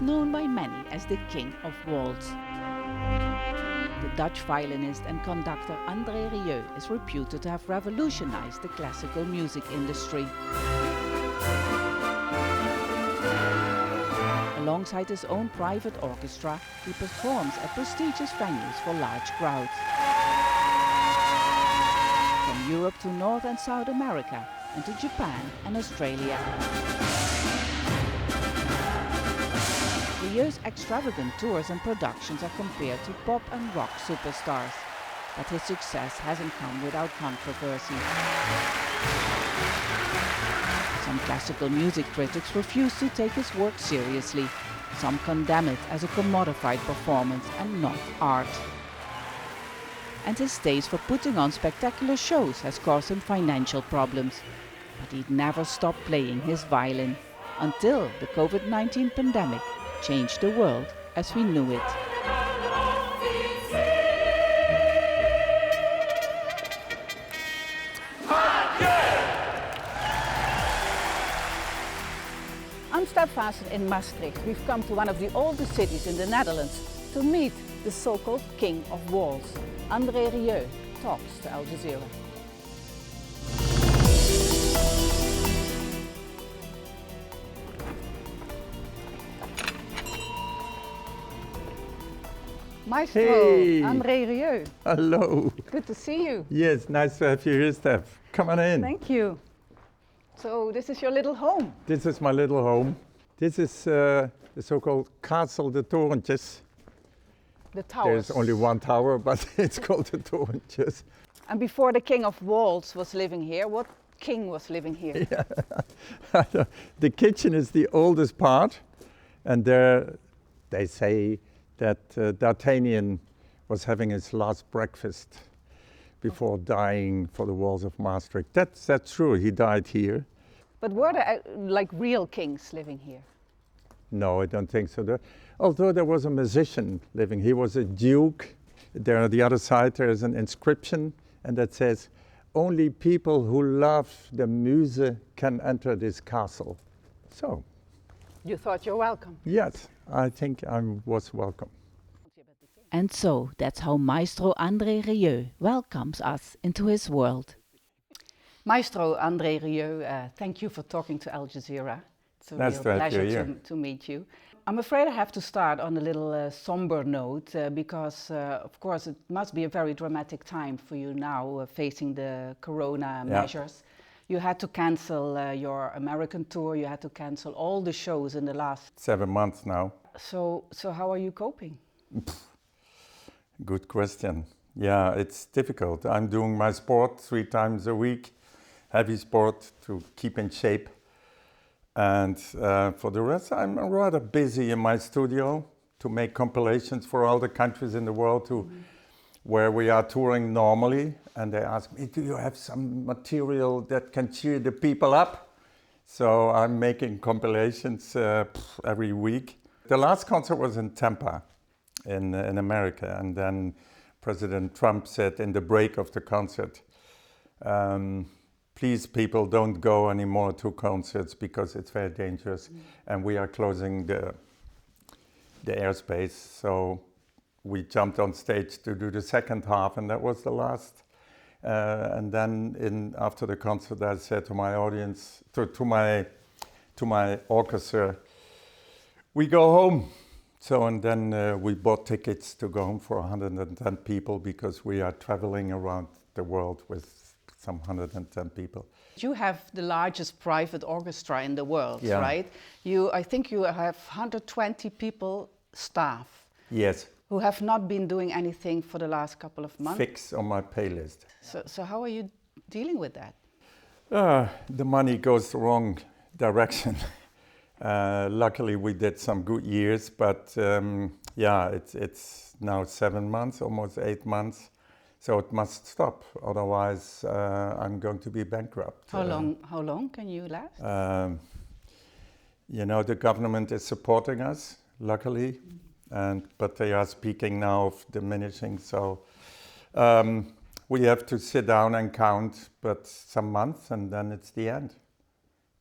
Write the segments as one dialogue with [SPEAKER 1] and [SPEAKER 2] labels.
[SPEAKER 1] is known by many as the King of Waltz. The Dutch violinist and conductor Andre Rieu is reputed to have revolutionized the classical music industry. Alongside his own private orchestra, he performs at prestigious venues for large crowds. From Europe to North and South America, and to Japan and Australia. Rieu's extravagant tours and productions are compared to pop and rock superstars, but his success hasn't come without controversy. Some classical music critics refuse to take his work seriously. Some condemn it as a commodified performance and not art. And his taste for putting on spectacular shows has caused him financial problems. But he'd never stopped playing his violin until the COVID-19 pandemic changed the world as we knew it. I'm steadfast in Maastricht. We've come to one of the oldest cities in the Netherlands to meet the so-called King of Waltz. Andre Rieu talks to Al Jazeera. Maestro,
[SPEAKER 2] hey.
[SPEAKER 1] Andre Rieu.
[SPEAKER 2] Hello.
[SPEAKER 1] Good to see you.
[SPEAKER 2] Yes, nice to have you here, Steph. Come on in.
[SPEAKER 1] Thank you. So this is your little home.
[SPEAKER 2] This is my little home. This is the so-called Castle de Torentjes.
[SPEAKER 1] The towers.
[SPEAKER 2] There's only one tower, but it's called the Torentjes.
[SPEAKER 1] And before the King of Waltz was living here, what king was living here?
[SPEAKER 2] Yeah. The kitchen is the oldest part, and there they say that D'Artagnan was having his last breakfast before dying for the walls of Maastricht. That's true, he died here.
[SPEAKER 1] But were there like real kings living here?
[SPEAKER 2] No, I don't think so. Although there was a musician living, he was a duke. There on the other side there is an inscription, and that says, "Only people who love the muse can enter this castle." So.
[SPEAKER 1] You thought you're welcome?
[SPEAKER 2] Yes, I think I was welcome.
[SPEAKER 1] And so that's how Maestro Andre Rieu welcomes us into his world. Maestro Andre Rieu, thank you for talking to Al Jazeera. It's a
[SPEAKER 2] Nice
[SPEAKER 1] real
[SPEAKER 2] to have
[SPEAKER 1] pleasure
[SPEAKER 2] you here.
[SPEAKER 1] to meet you. I'm afraid I have to start on a little somber note because, of course, it must be a very dramatic time for you now facing the corona measures. You had to cancel your American tour, you had to cancel all the shows in the last
[SPEAKER 2] 7 months now.
[SPEAKER 1] So how are you coping?
[SPEAKER 2] Good question. Yeah, it's difficult. I'm doing my sport 3 times a week, heavy sport to keep in shape. And for the rest, I'm rather busy in my studio to make compilations for all the countries in the world where we are touring normally. And they ask me, do you have some material that can cheer the people up? So I'm making compilations every week. The last concert was in Tampa in America. And then President Trump said in the break of the concert, please people don't go anymore to concerts because it's very dangerous. And we are closing the airspace. So we jumped on stage to do the second half, and that was the last. And then after the concert, I said to my audience, to my orchestra, we go home. So and then we bought tickets to go home for 110 people because we are traveling around the world with some 110 people.
[SPEAKER 1] You have the largest private orchestra in the world,
[SPEAKER 2] Yeah.
[SPEAKER 1] right? I think you have 120 people staff.
[SPEAKER 2] Yes.
[SPEAKER 1] Who have not been doing anything for the last couple of months.
[SPEAKER 2] Fix on my pay list.
[SPEAKER 1] So how are you dealing with that?
[SPEAKER 2] The money goes the wrong direction. Luckily, we did some good years, but it's now 7 months, almost 8 months. So it must stop, otherwise I'm going to be bankrupt.
[SPEAKER 1] How long can you last?
[SPEAKER 2] The government is supporting us, luckily. But they are speaking now of diminishing, so we have to sit down and count, but some months and then it's the end.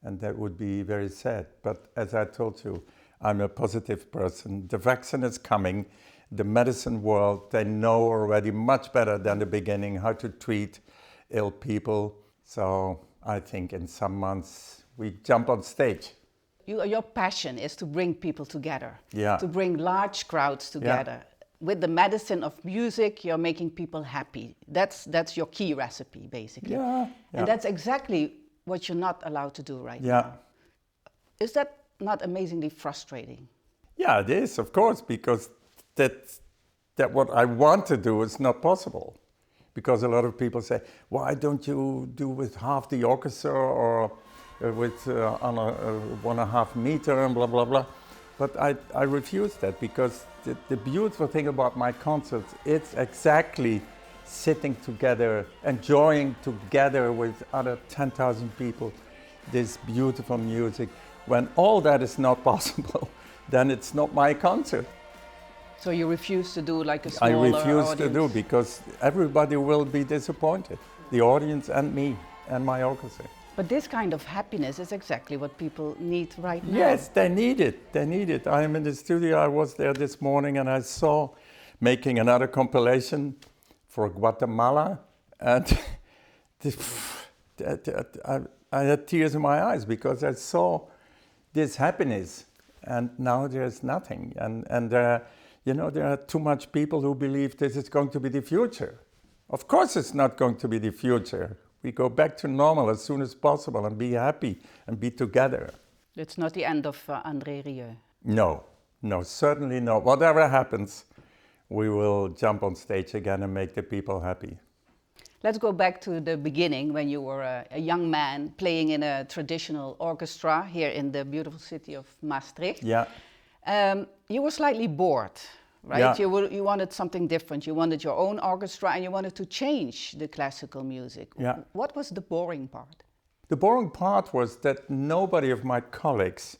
[SPEAKER 2] And that would be very sad. But as I told you, I'm a positive person. The vaccine is coming. The medicine world, they know already much better than the beginning how to treat ill people. So I think in some months we jump on stage.
[SPEAKER 1] Your passion is to bring people together,
[SPEAKER 2] Yeah.
[SPEAKER 1] to bring large crowds together.
[SPEAKER 2] Yeah.
[SPEAKER 1] With the medicine of music, you're making people happy. That's your key recipe, basically.
[SPEAKER 2] Yeah.
[SPEAKER 1] And that's exactly what you're not allowed to do right
[SPEAKER 2] Yeah.
[SPEAKER 1] now. Is that not amazingly frustrating?
[SPEAKER 2] Yeah, it is, of course, because that what I want to do is not possible. Because a lot of people say, why don't you do with half the orchestra or with on a 1.5 meter and blah, blah, blah. But I refuse that because the beautiful thing about my concerts, it's exactly sitting together, enjoying together with other 10,000 people, this beautiful music. When all that is not possible, then it's not my concert.
[SPEAKER 1] So you refuse to do like a smaller
[SPEAKER 2] I refuse
[SPEAKER 1] audience?
[SPEAKER 2] to do because everybody will be disappointed, the audience and me and my orchestra.
[SPEAKER 1] But this kind of happiness is exactly what people need right now.
[SPEAKER 2] Yes, they need it. They need it. I am in the studio. I was there this morning and I saw making another compilation for Guatemala, and I had tears in my eyes because I saw this happiness, and now there's nothing. And there are too much people who believe this is going to be the future. Of course, it's not going to be the future. We go back to normal as soon as possible and be happy and be together.
[SPEAKER 1] It's not the end of Andre Rieu.
[SPEAKER 2] No, certainly not. Whatever happens, we will jump on stage again and make the people happy.
[SPEAKER 1] Let's go back to the beginning when you were a young man playing in a traditional orchestra here in the beautiful city of Maastricht.
[SPEAKER 2] Yeah.
[SPEAKER 1] You were slightly bored, right?
[SPEAKER 2] Yeah.
[SPEAKER 1] You wanted something different. You wanted your own orchestra and you wanted to change the classical music.
[SPEAKER 2] Yeah.
[SPEAKER 1] What was the boring part?
[SPEAKER 2] The boring part was that nobody of my colleagues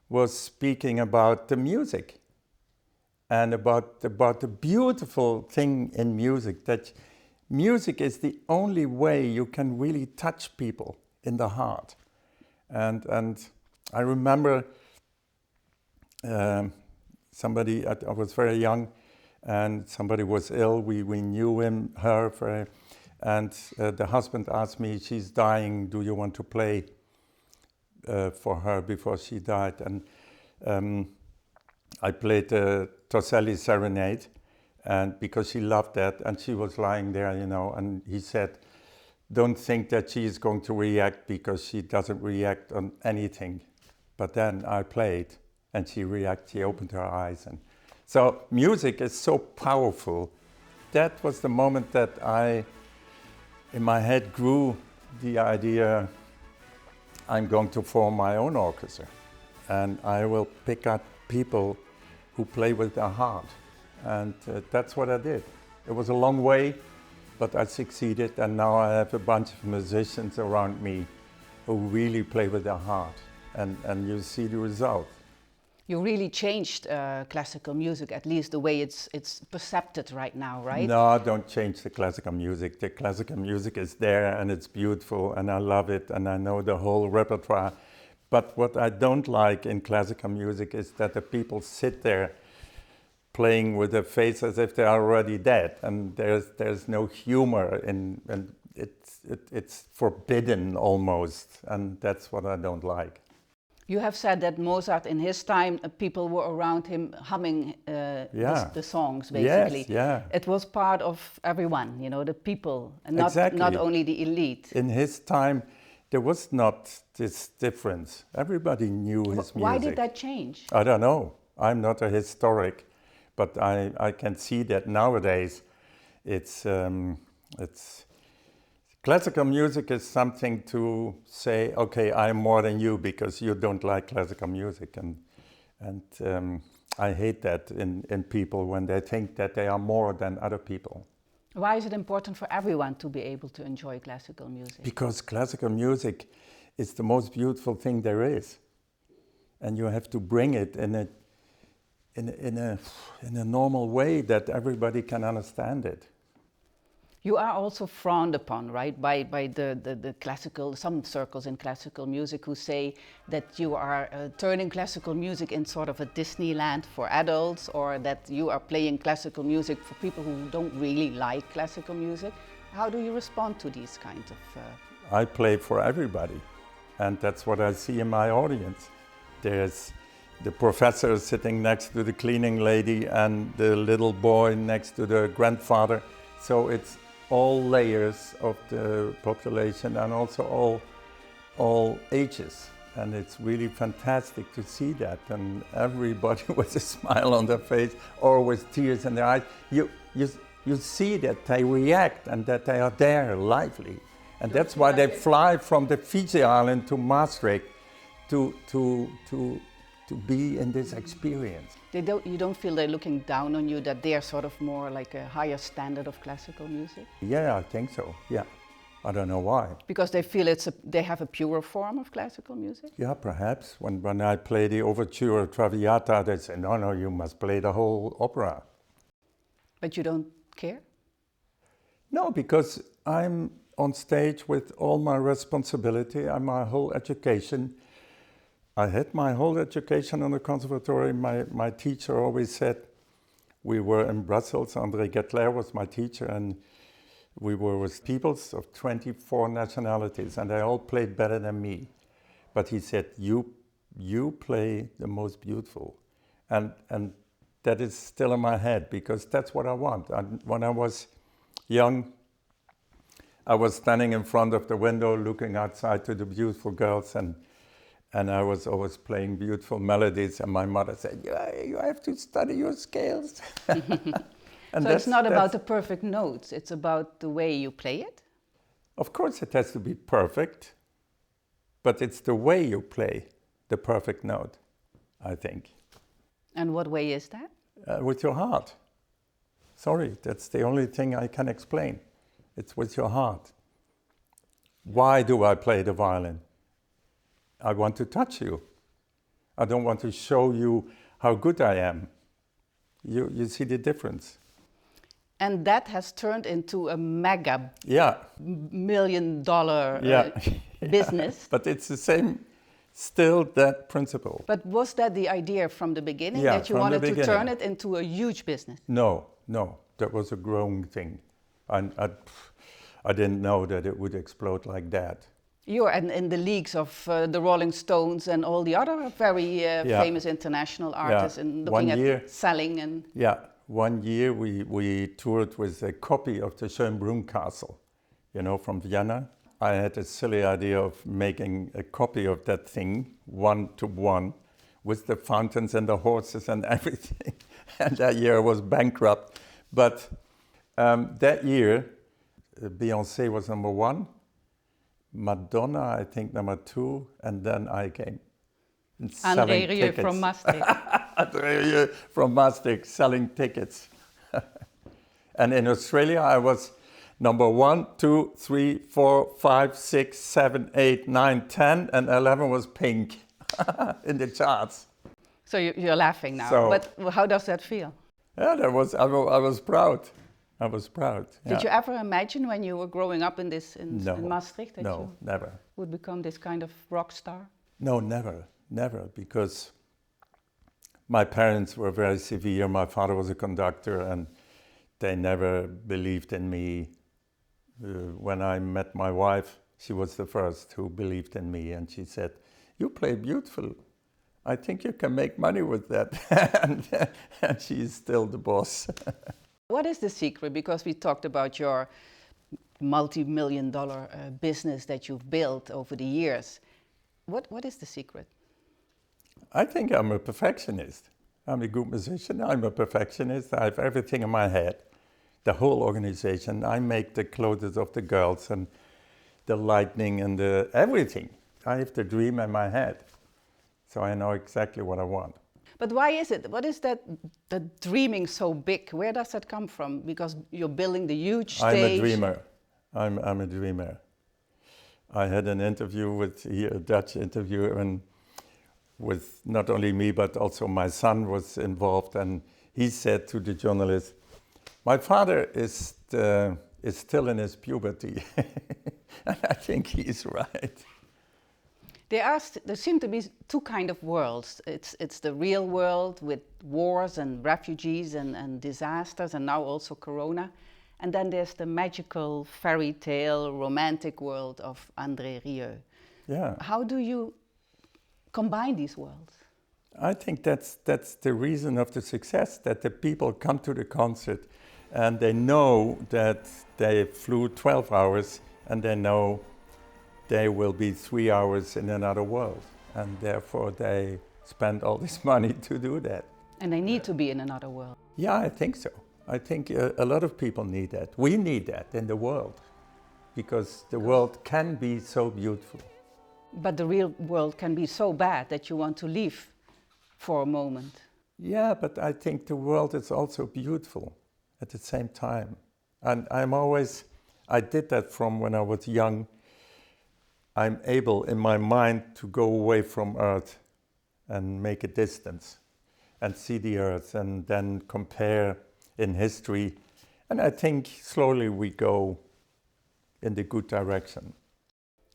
[SPEAKER 2] was speaking about the music and about the beautiful thing in music, that music is the only way you can really touch people in the heart. And I remember somebody, I was very young, and somebody was ill. We knew her, and the husband asked me, she's dying, do you want to play for her before she died? And I played the Torselli Serenade, and because she loved that, and she was lying there, and he said, don't think that she is going to react because she doesn't react on anything. But then I played, and she reacted, she opened her eyes. And so music is so powerful. That was the moment that in my head grew the idea, I'm going to form my own orchestra. And I will pick up people who play with their heart. And that's what I did. It was a long way, but I succeeded. And now I have a bunch of musicians around me who really play with their heart. And you see the result.
[SPEAKER 1] You really changed classical music, at least the way it's perceived right now, right?
[SPEAKER 2] No, don't change the classical music. The classical music is there and it's beautiful and I love it and I know the whole repertoire. But what I don't like in classical music is that the people sit there playing with their face as if they're already dead, and there's no humor and it's forbidden almost, and that's what I don't like.
[SPEAKER 1] You have said that Mozart, in his time, people were around him humming the songs, basically.
[SPEAKER 2] Yes, yeah.
[SPEAKER 1] It was part of everyone, the people, and not,
[SPEAKER 2] Exactly.
[SPEAKER 1] not only the elite.
[SPEAKER 2] In his time, there was not this difference. Everybody knew his music.
[SPEAKER 1] Why did that change?
[SPEAKER 2] I don't know. I'm not a historic, but I can see that nowadays it's classical music is something to say, okay, I'm more than you because you don't like classical music. And I hate that in people when they think that they are more than other people.
[SPEAKER 1] Why is it important for everyone to be able to enjoy classical music?
[SPEAKER 2] Because classical music is the most beautiful thing there is. And you have to bring it in a normal way that everybody can understand it.
[SPEAKER 1] You are also frowned upon, right, by the classical, some circles in classical music who say that you are turning classical music in sort of a Disneyland for adults, or that you are playing classical music for people who don't really like classical music. How do you respond to these kinds of...
[SPEAKER 2] I play for everybody, and that's what I see in my audience. There's the professor sitting next to the cleaning lady and the little boy next to the grandfather. So it's all layers of the population and also all ages. And it's really fantastic to see that. And everybody with a smile on their face or with tears in their eyes. You see that they react and that they are there, lively. And that's why they fly from the Fiji Island to Maastricht to be in this experience.
[SPEAKER 1] You don't feel they're looking down on you, that they're sort of more like a higher standard of classical music?
[SPEAKER 2] Yeah, I think so, yeah. I don't know why.
[SPEAKER 1] Because they feel they have a purer form of classical music?
[SPEAKER 2] Yeah, perhaps. When I play the overture or Traviata, they say, no, you must play the whole opera.
[SPEAKER 1] But you don't care?
[SPEAKER 2] No, because I'm on stage with all my responsibility and my whole education. I had my whole education on the conservatory. My teacher always said, we were in Brussels, Andre Rieu was my teacher, and we were with peoples of 24 nationalities, and they all played better than me. But he said, you play the most beautiful. And that is still in my head, because that's what I want. When I was young, I was standing in front of the window looking outside to the beautiful girls, and I was always playing beautiful melodies, and my mother said, you have to study your scales.
[SPEAKER 1] So it's not about the perfect notes, it's about the way you play it?
[SPEAKER 2] Of course it has to be perfect, but it's the way you play the perfect note, I think.
[SPEAKER 1] And what way is that?
[SPEAKER 2] With your heart. Sorry, that's the only thing I can explain. It's with your heart. Why do I play the violin? I want to touch you. I don't want to show you how good I am. You see the difference.
[SPEAKER 1] And that has turned into a mega $1 million business.
[SPEAKER 2] But it's the same, still that principle.
[SPEAKER 1] But was that the idea from the beginning, that you wanted to turn it into a huge business?
[SPEAKER 2] No, that was a growing thing. I didn't know that it would explode like that.
[SPEAKER 1] You're in the leagues of the Rolling Stones and all the other very famous international artists, and looking at selling and...
[SPEAKER 2] Yeah, 1 year we toured with a copy of the Schönbrunn Castle, from Vienna. I had a silly idea of making a copy of that thing, 1-to-1, with the fountains and the horses and everything. And that year I was bankrupt. But that year, Beyoncé was number 1, Madonna, I think, number 2, and then I came.
[SPEAKER 1] Andre Rieu from Maastricht.
[SPEAKER 2] Andre Rieu from Maastricht, selling tickets. And in Australia, I was number 1, 2, 3, 4, 5, 6, 7, 8, 9, 10, and 11 was Pink in the charts.
[SPEAKER 1] So you're laughing now, but how does that feel?
[SPEAKER 2] Yeah, I was proud. I was proud.
[SPEAKER 1] Did you ever imagine when you were growing up in Maastricht that
[SPEAKER 2] you never
[SPEAKER 1] would become this kind of rock star?
[SPEAKER 2] No, never, because my parents were very severe. My father was a conductor, and they never believed in me. When I met my wife, she was the first who believed in me, and she said, "You play beautiful. I think you can make money with that." and she is still the boss.
[SPEAKER 1] What is the secret? Because we talked about your multi-million-dollar business that you've built over the years. What is the secret?
[SPEAKER 2] I think I'm a perfectionist. I'm a good musician. I'm a perfectionist. I have everything in my head. The whole organization. I make the clothes of the girls and the lighting and everything. I have the dream in my head. So I know exactly what I want.
[SPEAKER 1] But why is it? What is that dreaming so big? Where does that come from? Because you're building the huge stage.
[SPEAKER 2] I'm a dreamer. I'm a dreamer. I had an interview a Dutch interview, and with not only me, but also my son was involved. And he said to the journalist, "My father is is still in his puberty. And I think he's right.
[SPEAKER 1] There seem to be two kind of worlds. It's the real world with wars and refugees and disasters, and now also Corona. And then there's the magical fairy tale, romantic world of Andre Rieu.
[SPEAKER 2] Yeah.
[SPEAKER 1] How do you combine these worlds?
[SPEAKER 2] I think that's the reason of the success, that the people come to the concert and they know that they flew 12 hours and they know they will be 3 hours in another world, and therefore they spend all this money to do that.
[SPEAKER 1] And they need to be in another world.
[SPEAKER 2] Yeah, I think so. I think a lot of people need that. We need that in the world, because the world can be so beautiful.
[SPEAKER 1] But the real world can be so bad that you want to leave for a moment.
[SPEAKER 2] Yeah, but I think the world is also beautiful at the same time. And I did that from when I was young. I'm able in my mind to go away from Earth and make a distance and see the Earth and then compare in history. And I think slowly we go in the good direction.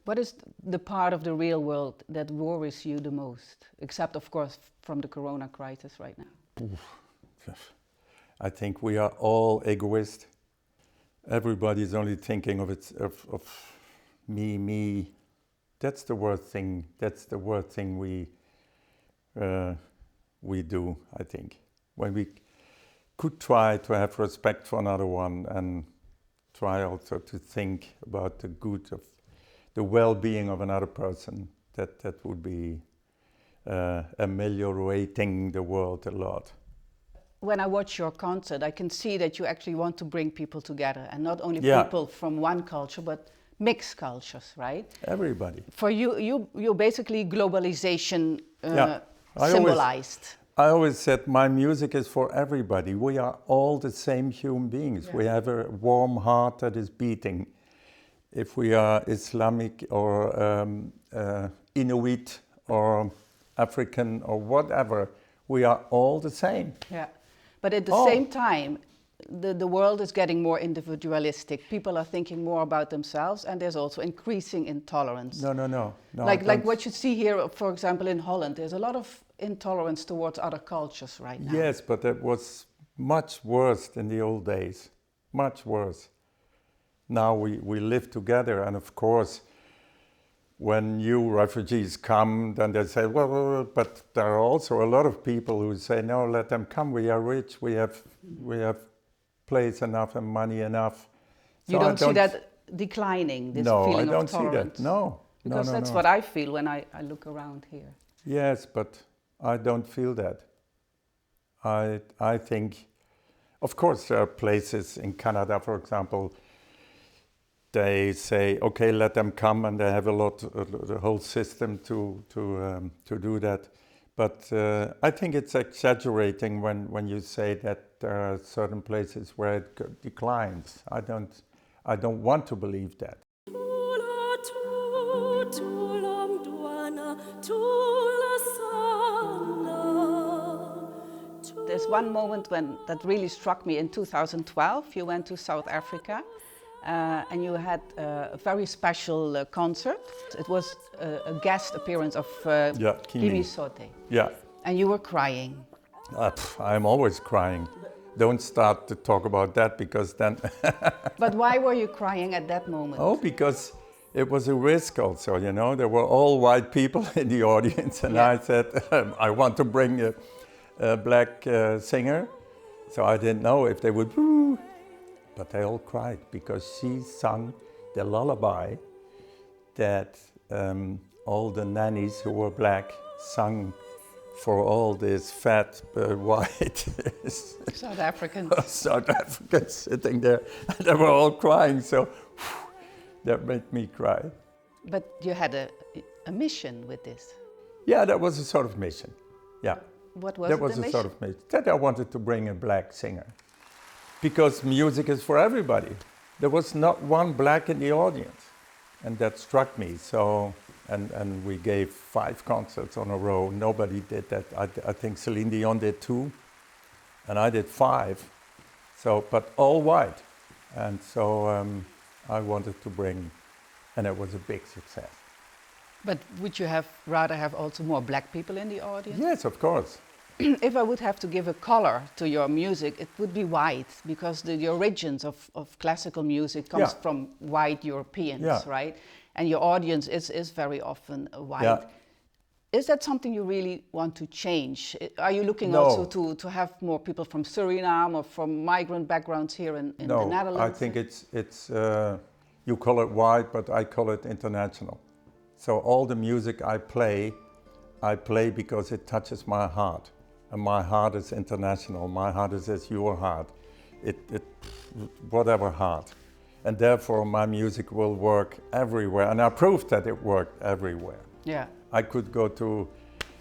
[SPEAKER 1] What is the part of the real world that worries you the most? Except, of course, from the Corona crisis right now.
[SPEAKER 2] I think we are all egoist. Everybody's only thinking of me. That's the worst thing. That's the worst thing we do, I think. When we could try to have respect for another one and try also to think about the good of the well-being of another person, that would be ameliorating the world a lot.
[SPEAKER 1] When I watch your concert, I can see that you actually want to bring people together, and not only people from one culture, but mixed cultures, right?
[SPEAKER 2] Everybody.
[SPEAKER 1] For you basically globalization symbolized.
[SPEAKER 2] I always said my music is for everybody. We are all the same human beings. Yeah. We have a warm heart that is beating. If we are Islamic or Inuit or African or whatever, we are all the same.
[SPEAKER 1] Yeah, but at the same time, the world is getting more individualistic. People are thinking more about themselves, and there's also increasing intolerance.
[SPEAKER 2] No.
[SPEAKER 1] Like what you see here, for example, in Holland, there's a lot of intolerance towards other cultures right now.
[SPEAKER 2] Yes, but that was much worse in the old days, much worse. Now we live together, and of course, when new refugees come, then they say, well, but there are also a lot of people who say, no, let them come, we are rich, we have place enough and money enough.
[SPEAKER 1] So you don't see that declining, this feeling of tolerance?
[SPEAKER 2] No, I don't see that, no.
[SPEAKER 1] Because that's what I feel when I look around here.
[SPEAKER 2] Yes, but I don't feel that. I think, of course, there are places in Canada, for example, they say, okay, let them come, and they have the whole system to do that. But I think it's exaggerating when you say that there are certain places where it declines. I don't want to believe that.
[SPEAKER 1] There's one moment that really struck me in 2012. You went to South Africa. And you had a very special concert. It was a guest appearance of Kimi Sote.
[SPEAKER 2] Yeah.
[SPEAKER 1] And you were crying.
[SPEAKER 2] I'm always crying. Don't start to talk about that, because then...
[SPEAKER 1] But why were you crying at that moment?
[SPEAKER 2] Oh, because it was a risk also, you know. There were all white people in the audience, and I said, I want to bring a black singer. So I didn't know if they would... Woo. But they all cried because she sang the lullaby that all the nannies who were black sang for all these fat white
[SPEAKER 1] South Africans.
[SPEAKER 2] South Africans sitting there. And they were all crying, so that made me cry.
[SPEAKER 1] But you had a mission with this.
[SPEAKER 2] Yeah, that was a sort of mission. Yeah.
[SPEAKER 1] What was
[SPEAKER 2] that
[SPEAKER 1] it,
[SPEAKER 2] was
[SPEAKER 1] the
[SPEAKER 2] a
[SPEAKER 1] mission?
[SPEAKER 2] Sort of mission. That I wanted to bring a black singer. Because music is for everybody. There was not one black in the audience, and that struck me. So, and we gave 5 concerts on a row. Nobody did that. I think Celine Dion did 2, and I did 5. So, but all white, And so I wanted to bring, and it was a big success.
[SPEAKER 1] But would you rather have also more black people in the audience?
[SPEAKER 2] Yes, of course.
[SPEAKER 1] If I would have to give a color to your music, it would be white, because the origins of classical music comes from white Europeans, right? And your audience is very often white.
[SPEAKER 2] Yeah.
[SPEAKER 1] Is that something you really want to change? Are you looking also to have more people from Suriname or from migrant backgrounds here in the Netherlands?
[SPEAKER 2] No, I think it's you call it white, but I call it international. So all the music I play because it touches my heart. And my heart is international. My heart is as your heart. Whatever heart. And therefore my music will work everywhere. And I proved that it worked everywhere.
[SPEAKER 1] Yeah.
[SPEAKER 2] I could go to,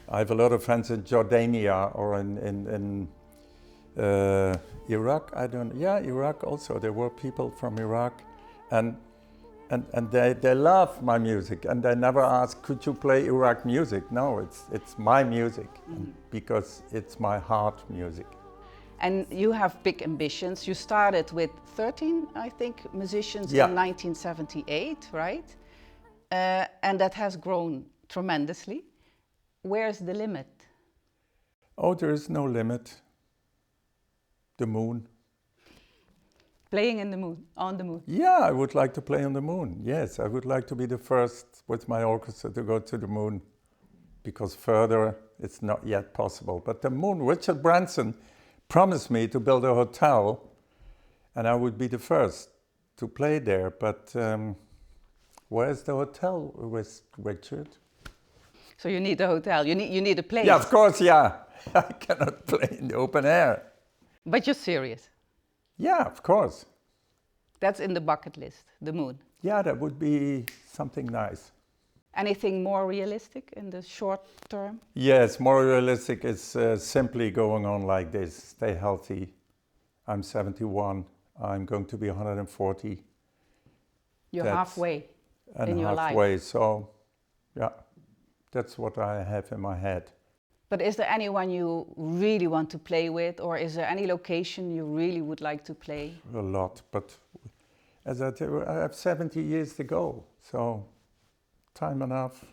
[SPEAKER 2] I have a lot of friends in Jordania or in Iraq. Iraq also. There were people from Iraq. And they love my music, and they never ask, could you play Iraq music? No, it's my music, because it's my heart music.
[SPEAKER 1] And you have big ambitions. You started with 13, I think, musicians in 1978, right? And that has grown tremendously. Where's the limit?
[SPEAKER 2] Oh, there is no limit. The moon.
[SPEAKER 1] Playing in the moon, on the moon?
[SPEAKER 2] Yeah, I would like to play on the moon. Yes, I would like to be the first with my orchestra to go to the moon, because further it's not yet possible. But the moon, Richard Branson promised me to build a hotel, and I would be the first to play there. But where's the hotel, Richard?
[SPEAKER 1] So you need a hotel, you need a place.
[SPEAKER 2] Yeah, of course, yeah. I cannot play in the open air.
[SPEAKER 1] But you're serious?
[SPEAKER 2] Yeah, of course.
[SPEAKER 1] That's in the bucket list, the moon.
[SPEAKER 2] Yeah, that would be something nice.
[SPEAKER 1] Anything more realistic in the short term?
[SPEAKER 2] Yes, more realistic is simply going on like this. Stay healthy. I'm 71. I'm going to be 140.
[SPEAKER 1] You're halfway in your life.
[SPEAKER 2] Halfway, so yeah, that's what I have in my head.
[SPEAKER 1] But is there anyone you really want to play with, or is there any location you really would like to play?
[SPEAKER 2] A lot, but as I tell you, I have 70 years to go, so time enough.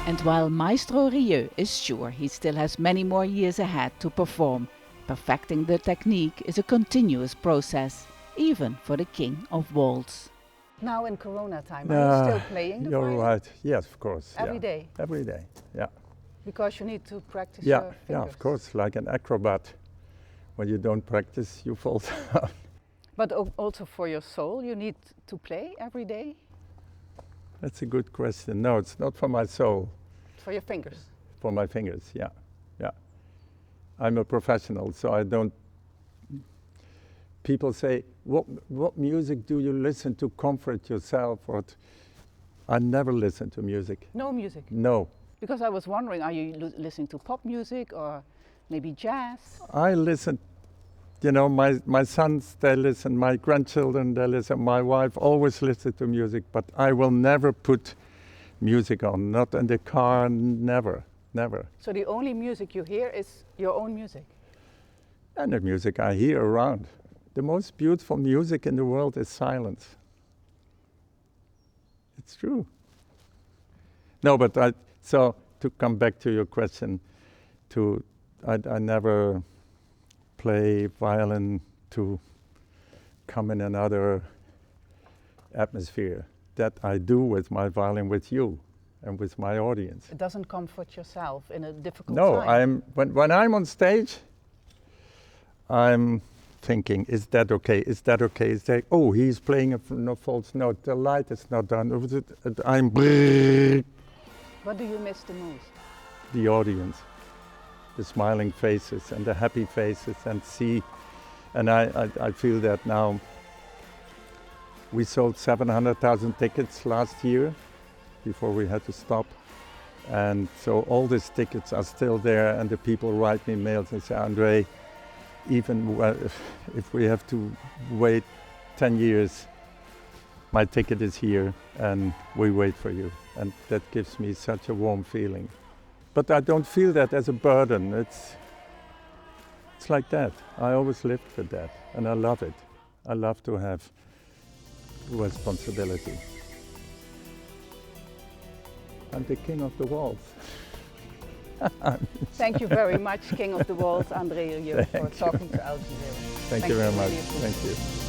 [SPEAKER 1] And while Maestro Rieu is sure he still has many more years ahead to perform, perfecting the technique is a continuous process, even for the king of waltz. Now in Corona time, are you still playing the violin?
[SPEAKER 2] You're right, yes, of course.
[SPEAKER 1] Every day?
[SPEAKER 2] Every day, yeah.
[SPEAKER 1] Because you need to practice your fingers?
[SPEAKER 2] Yeah, of course, like an acrobat. When you don't practice, you fall down.
[SPEAKER 1] But also for your soul, you need to play every day?
[SPEAKER 2] That's a good question. No, it's not for my soul.
[SPEAKER 1] For your fingers?
[SPEAKER 2] For my fingers, yeah. I'm a professional, so I don't... People say, what music do you listen to comfort yourself? I never listen to music.
[SPEAKER 1] No music?
[SPEAKER 2] No.
[SPEAKER 1] Because I was wondering, are you listening to pop music or maybe jazz?
[SPEAKER 2] I listen, my sons, they listen, my grandchildren, they listen, my wife always listens to music, but I will never put music on, not in the car, never.
[SPEAKER 1] So the only music you hear is your own music?
[SPEAKER 2] And the music I hear around. The most beautiful music in the world is silence. It's true. No, but so to come back to your question, I never play violin to come in another atmosphere. That I do with my violin with you and with my audience.
[SPEAKER 1] It doesn't comfort yourself in a difficult time?
[SPEAKER 2] No, when I'm on stage, I'm thinking, is that okay? Is that okay? Is that, oh, he's playing a false note, the light is not done. I'm...
[SPEAKER 1] What do you miss the most?
[SPEAKER 2] The audience, the smiling faces and the happy faces, and I feel that now. We sold 700,000 tickets last year before we had to stop. And so all these tickets are still there, and the people write me mails and say, Andre, even if we have to wait 10 years, my ticket is here and we wait for you. And that gives me such a warm feeling. But I don't feel that as a burden. It's like that. I always lived with that, and I love it. I love to have responsibility. I'm the king of the walls.
[SPEAKER 1] Thank you very much, King of the Walls, Andre Rieu, for talking to Al Jazeera.
[SPEAKER 2] Thank you very much. Thank you.